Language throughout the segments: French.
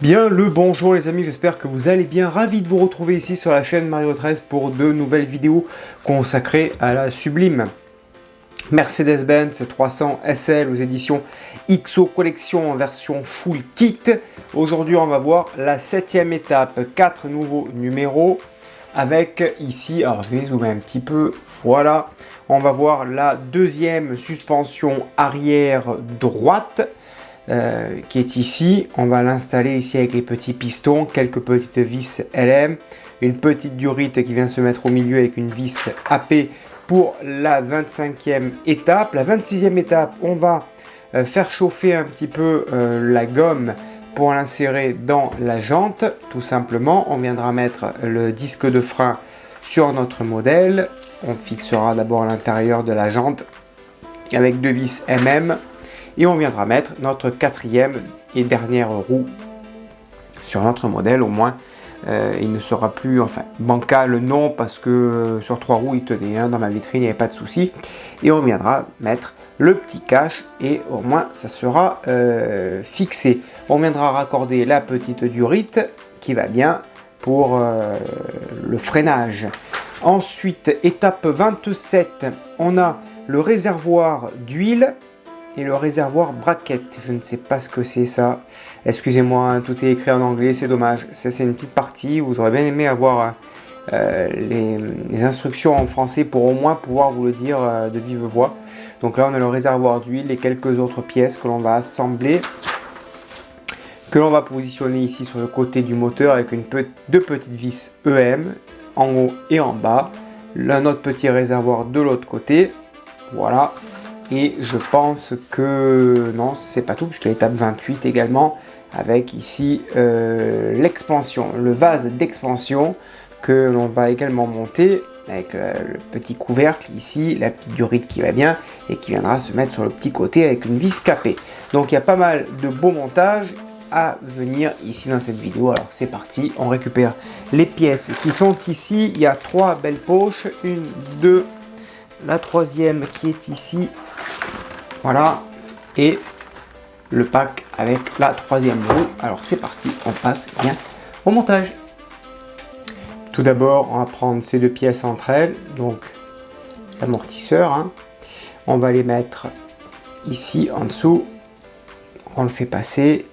Bien le bonjour les amis, j'espère que vous allez bien, ravi de vous retrouver ici sur la chaîne Mario 13 pour de nouvelles vidéos consacrées à la sublime Mercedes-Benz 300 SL aux éditions XO Collection en version full kit. Aujourd'hui on va voir la 7e étape, 4 nouveaux numéros avec ici, alors je vais zoomer un petit peu, voilà, on va voir la deuxième suspension arrière droite. Qui est ici, on va l'installer ici avec les petits pistons, quelques petites vis LM, une petite durite qui vient se mettre au milieu avec une vis AP pour la 25e étape. La 26e étape, on va faire chauffer un petit peu la gomme pour l'insérer dans la jante, tout simplement. On viendra mettre le disque de frein sur notre modèle, on fixera d'abord l'intérieur de la jante avec deux vis MM. Et on viendra mettre notre 4e et dernière roue sur notre modèle. Au moins, il ne sera plus, enfin, bancal non, parce que sur 3 roues, il tenait, hein, dans ma vitrine, il n'y avait pas de souci. Et on viendra mettre le petit cache et au moins, ça sera fixé. On viendra raccorder la petite durite qui va bien pour le freinage. Ensuite, étape 27, on a le réservoir d'huile et le réservoir bracket. Je ne sais pas ce que c'est ça. Excusez-moi, hein, tout est écrit en anglais, c'est dommage. Ça, c'est une petite partie où j'aurais bien aimé avoir les instructions en français pour au moins pouvoir vous le dire de vive voix. Donc là, on a le réservoir d'huile et quelques autres pièces que l'on va assembler, que l'on va positionner ici sur le côté du moteur avec deux petites vis EM en haut et en bas. Là, notre petit réservoir de l'autre côté. Voilà. Et je pense que non, c'est pas tout, puisque l'étape 28 également, avec ici l'expansion, le vase d'expansion que l'on va également monter avec le petit couvercle ici, la petite durite qui va bien et qui viendra se mettre sur le petit côté avec une vis capée. Donc il y a pas mal de beaux montages à venir ici dans cette vidéo. Alors c'est parti, on récupère les pièces qui sont ici. Il y a 3 belles poches, une, deux, la 3e qui est ici. Voilà, et le pack avec la 3e roue. Alors c'est parti, on passe bien au montage. Tout d'abord, on va prendre ces deux pièces entre elles, donc l'amortisseur, hein. On va les mettre ici en dessous. On le fait passer.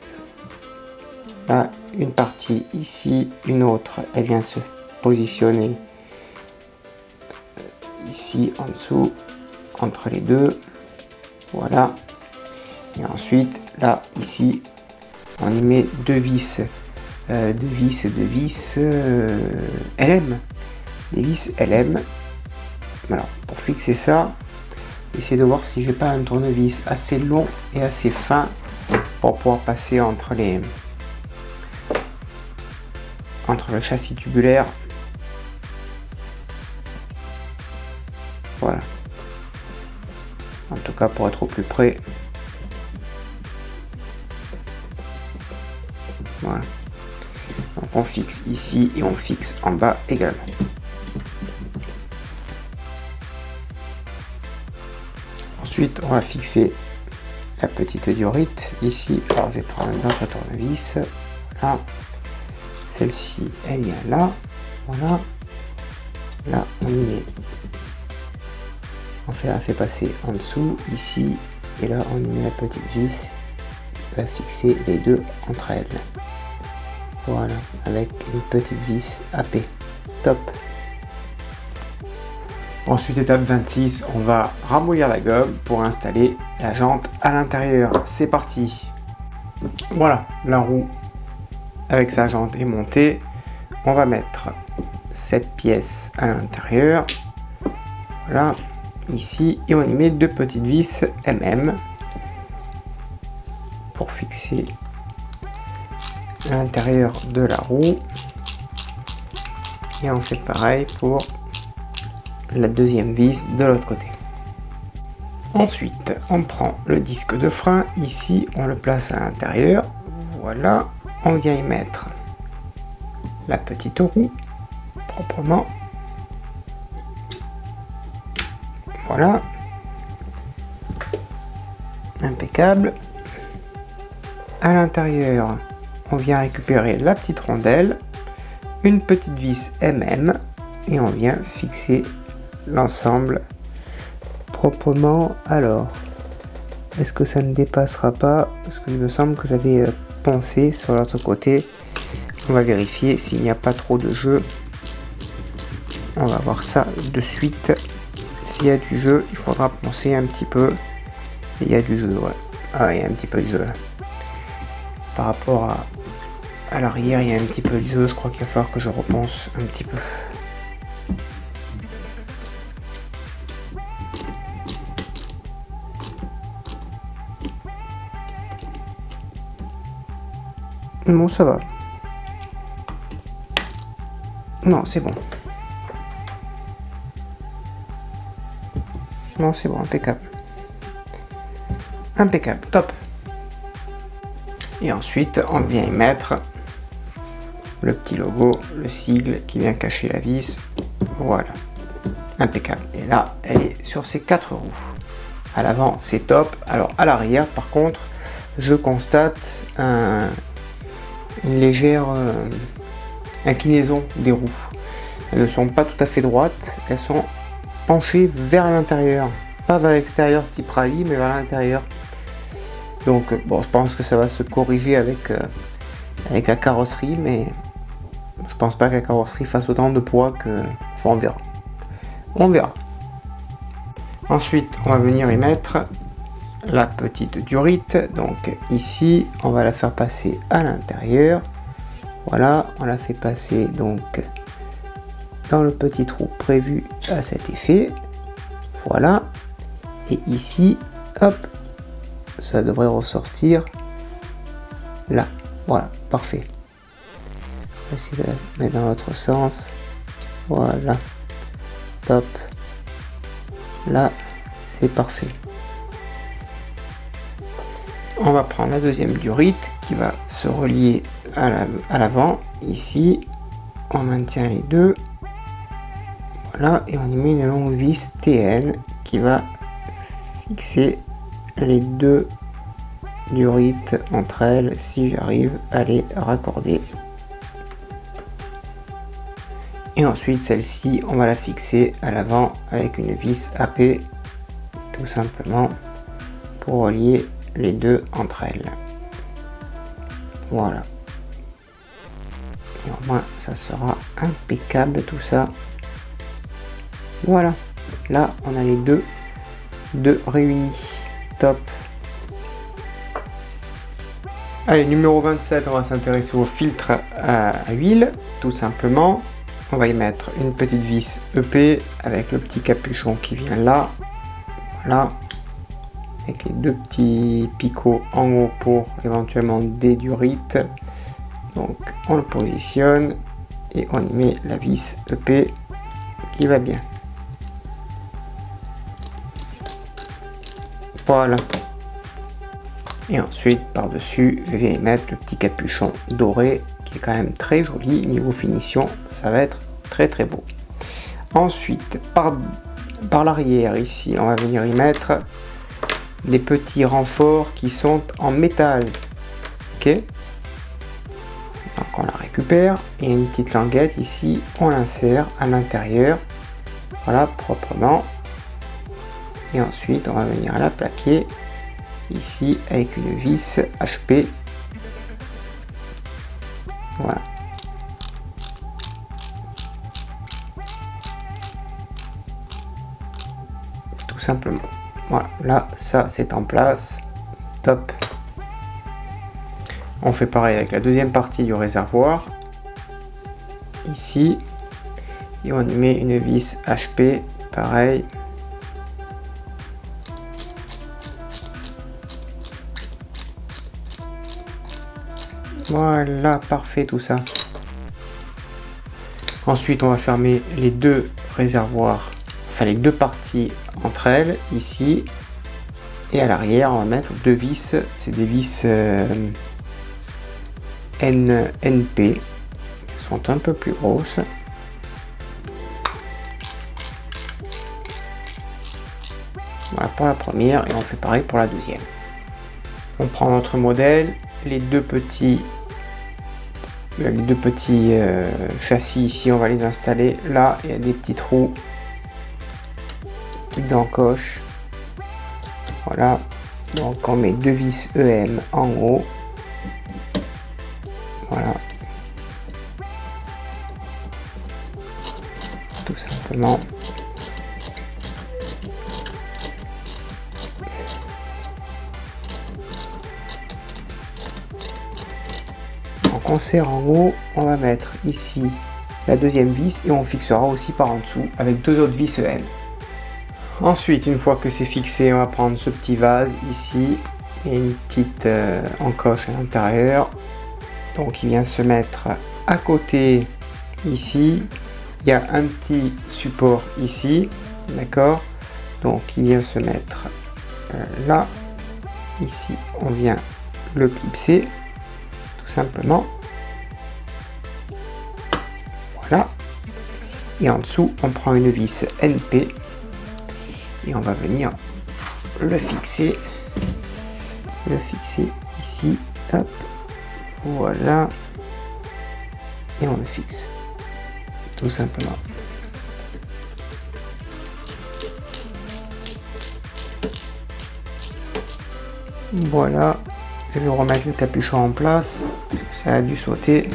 Là, une partie ici, une autre, elle vient se positionner ici en dessous, entre les deux. Voilà, et ensuite là ici on y met deux vis LM, des vis LM. Alors pour fixer ça, essayez de voir si j'ai pas un tournevis assez long et assez fin pour pouvoir passer entre le châssis tubulaire. Voilà. En tout cas, pour être au plus près. Voilà. Donc on fixe ici et on fixe en bas également. Ensuite, on va fixer la petite durite ici. Alors je vais prendre un autre tournevis. Voilà. Celle-ci, elle vient là. Voilà. Là, on y met. On fait assez passer en dessous, ici, et là on y met la petite vis qui va fixer les deux entre elles. Voilà, avec une petite vis AP. Top. Ensuite, étape 26, on va ramollir la gomme pour installer la jante à l'intérieur. C'est parti. Voilà, la roue avec sa jante est montée. On va mettre cette pièce à l'intérieur. Voilà. Ici, et on y met deux petites vis MM pour fixer l'intérieur de la roue, et on fait pareil pour la deuxième vis de l'autre côté. Ensuite, on prend le disque de frein, ici on le place à l'intérieur. Voilà, on vient y mettre la petite roue proprement. Voilà, impeccable. À l'intérieur, on vient récupérer la petite rondelle, une petite vis MM et on vient fixer l'ensemble proprement. Alors, est-ce que ça ne dépassera pas? Parce que il me semble que j'avais pensé sur l'autre côté. On va vérifier s'il n'y a pas trop de jeu. On va voir ça de suite. S'il y a du jeu, il faudra penser un petit peu. Il y a du jeu, ouais. Ah, il y a un petit peu de jeu là. Par rapport à l'arrière, il y a un petit peu de jeu. Je crois qu'il va falloir que je repense un petit peu. Bon, ça va. Non, c'est bon. Non, c'est bon, impeccable. Impeccable, top. Et ensuite, on vient y mettre le petit logo, le sigle qui vient cacher la vis. Voilà. Impeccable. Et là, elle est sur ses 4 roues. À l'avant, c'est top. Alors, à l'arrière, par contre, je constate une légère inclinaison des roues. Elles ne sont pas tout à fait droites. Elles sont penchées vers l'intérieur. Pas vers l'extérieur type rallye, mais vers l'intérieur. Donc, bon, je pense que ça va se corriger avec la carrosserie, mais je pense pas que la carrosserie fasse autant de poids que... Enfin, on verra. On verra. Ensuite, on va venir y mettre la petite durite. Donc, ici, on va la faire passer à l'intérieur. Voilà, on la fait passer donc dans le petit trou prévu à cet effet. Voilà. Et ici, hop, ça devrait ressortir là. Voilà, parfait. On va essayer de la mettre dans l'autre sens. Voilà. Top. Là, c'est parfait. On va prendre la deuxième durite qui va se relier à l'avant. Ici, on maintient les deux. Voilà, et on y met une longue vis TN qui va fixer les deux durites entre elles si j'arrive à les raccorder. Et ensuite, celle-ci, on va la fixer à l'avant avec une vis AP, tout simplement pour relier les deux entre elles. Voilà. Et au moins, ça sera impeccable tout ça. Voilà. Là, on a les deux réunis. Top. Allez, numéro 27, on va s'intéresser au filtre à huile, tout simplement. On va y mettre une petite vis EP avec le petit capuchon qui vient là. Voilà. Avec les deux petits picots en haut pour éventuellement des durites. Donc on le positionne et on y met la vis EP qui va bien. Voilà. Et ensuite par-dessus, je vais y mettre le petit capuchon doré qui est quand même très joli. Niveau finition, ça va être très très beau. Ensuite, par l'arrière ici, on va venir y mettre des petits renforts qui sont en métal. Ok. Donc on la récupère et une petite languette ici, on l'insère à l'intérieur. Voilà, proprement. Et ensuite, on va venir la plaquer ici avec une vis HP. Voilà. Tout simplement. Voilà, là, ça c'est en place. Top. On fait pareil avec la deuxième partie du réservoir. Ici. Et on y met une vis HP. Pareil. Voilà, parfait tout ça. Ensuite, on va fermer les deux réservoirs, enfin les deux parties entre elles, ici. Et à l'arrière, on va mettre deux vis. C'est des vis NP. Elles sont un peu plus grosses. Voilà pour la première et on fait pareil pour la deuxième. On prend notre modèle, les deux petits les deux petits châssis ici, on va les installer là. Il y a des petits trous, petites encoches. Voilà, donc on met 2 vis EM en haut. Voilà, tout simplement. Donc on serre en haut, on va mettre ici la deuxième vis et on fixera aussi par en dessous avec 2 autres vis EM. Ensuite, une fois que c'est fixé, on va prendre ce petit vase ici et une petite encoche à l'intérieur. Donc il vient se mettre à côté ici. Il y a un petit support ici, d'accord. Donc il vient se mettre là. Ici, on vient le clipser tout simplement. Voilà. Et en dessous, on prend une vis NP et on va venir le fixer ici. Hop. Voilà, et on le fixe tout simplement. Voilà, je vais remettre le capuchon en place parce que ça a dû sauter.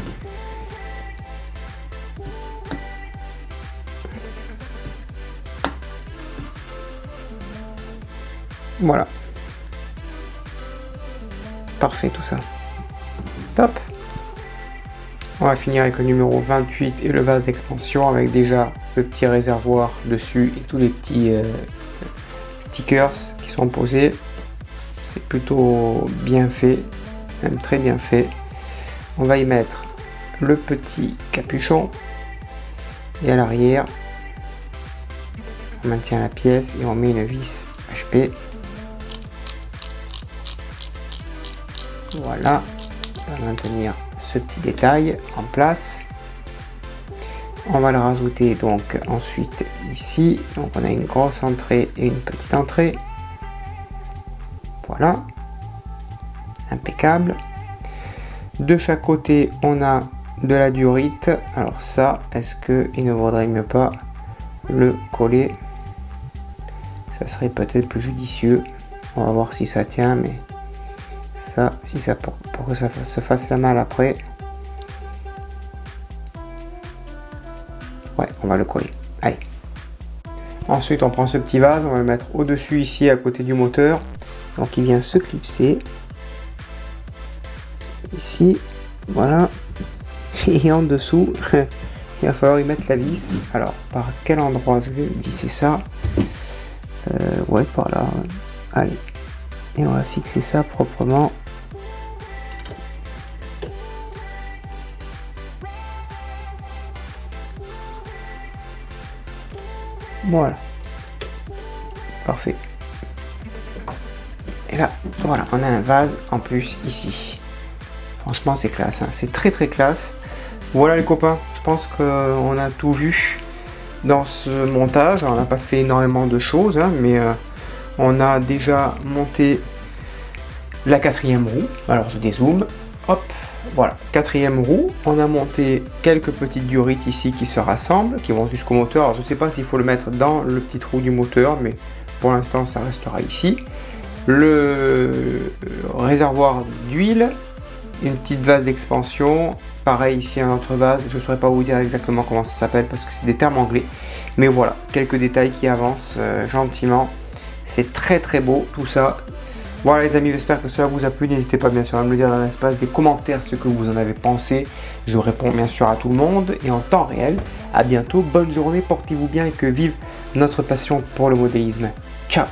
Voilà, parfait tout ça. Top. On va finir avec le numéro 28 et le vase d'expansion avec déjà le petit réservoir dessus et tous les petits stickers qui sont posés. C'est plutôt bien fait, même très bien fait. On va y mettre le petit capuchon et à l'arrière on maintient la pièce et on met une vis HP. Voilà. On va maintenir ce petit détail en place. On va le rajouter donc ensuite ici. Donc on a une grosse entrée et une petite entrée. Voilà, impeccable. De chaque côté on a de la durite. Alors ça, est-ce que il ne vaudrait mieux pas le coller? Ça serait peut-être plus judicieux. On va voir si ça tient, mais ça, si ça pour que ça se fasse la malle après. Ouais, on va le coller. Allez. Ensuite, on prend ce petit vase, on va le mettre au-dessus ici à côté du moteur. Donc il vient se clipser. Ici, voilà. Et en dessous, il va falloir y mettre la vis. Alors, par quel endroit je vais visser ça? Ouais, par là. Allez. Et on va fixer ça proprement. Voilà. Parfait. Et là, voilà, on a un vase en plus ici. Franchement, c'est classe, hein. C'est très très classe. Voilà les copains, je pense qu'on a tout vu dans ce montage. Alors, on n'a pas fait énormément de choses, hein, mais on a déjà monté la 4e roue. Alors je dézoome, hop, voilà, 4e roue. On a monté quelques petites durites ici qui se rassemblent, qui vont jusqu'au moteur. Alors je ne sais pas s'il faut le mettre dans le petit trou du moteur, mais pour l'instant ça restera ici. Le réservoir d'huile, une petite vase d'expansion, pareil ici un autre vase. Je ne saurais pas vous dire exactement comment ça s'appelle parce que c'est des termes anglais, mais voilà, quelques détails qui avancent gentiment. C'est très très beau tout ça. Voilà les amis, j'espère que cela vous a plu. N'hésitez pas bien sûr à me le dire dans l'espace des commentaires ce que vous en avez pensé. Je réponds bien sûr à tout le monde et en temps réel. À bientôt, bonne journée, portez-vous bien et que vive notre passion pour le modélisme. Ciao.